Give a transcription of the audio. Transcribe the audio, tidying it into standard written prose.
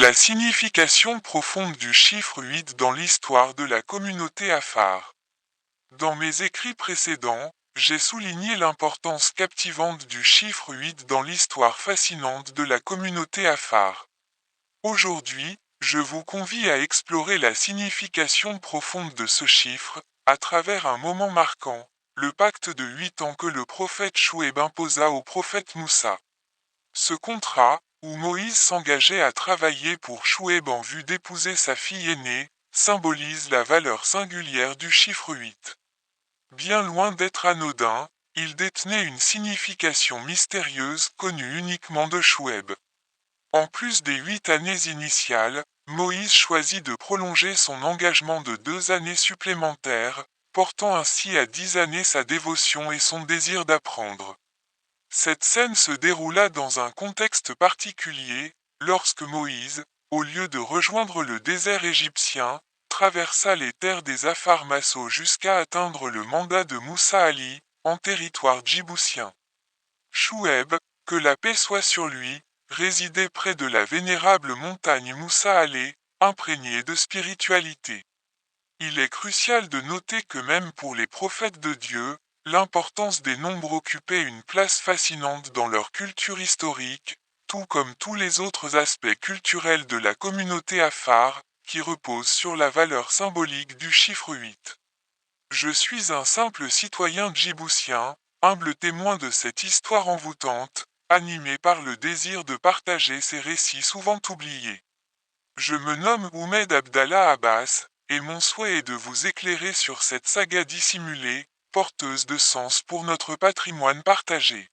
La signification profonde du chiffre 8 dans l'histoire de la communauté Afar. Dans mes écrits précédents, j'ai souligné l'importance captivante du chiffre 8 dans l'histoire fascinante de la communauté Afar. Aujourd'hui, je vous convie à explorer la signification profonde de ce chiffre, à travers un moment marquant, le pacte de 8 ans que le prophète Chouaib imposa au prophète Moussa. Ce contrat, où Moïse s'engageait à travailler pour Chouaib en vue d'épouser sa fille aînée, symbolise la valeur singulière du chiffre 8. Bien loin d'être anodin, il détenait une signification mystérieuse connue uniquement de Chouaib. En plus des 8 années initiales, Moïse choisit de prolonger son engagement de 2 années supplémentaires, portant ainsi à 10 années sa dévotion et son désir d'apprendre. Cette scène se déroula dans un contexte particulier, lorsque Moïse, au lieu de rejoindre le désert égyptien, traversa les terres des Afar Masso jusqu'à atteindre le mandat de Moussa Ali, en territoire djiboutien. Chouaib, que la paix soit sur lui, résidait près de la vénérable montagne Moussa Ali, imprégnée de spiritualité. Il est crucial de noter que même pour les prophètes de Dieu, l'importance des nombres occupait une place fascinante dans leur culture historique, tout comme tous les autres aspects culturels de la communauté Afar, qui reposent sur la valeur symbolique du chiffre 8. Je suis un simple citoyen djiboutien, humble témoin de cette histoire envoûtante, animé par le désir de partager ces récits souvent oubliés. Je me nomme Oumed Abdallah Abbas, et mon souhait est de vous éclairer sur cette saga dissimulée, porteuse de sens pour notre patrimoine partagé.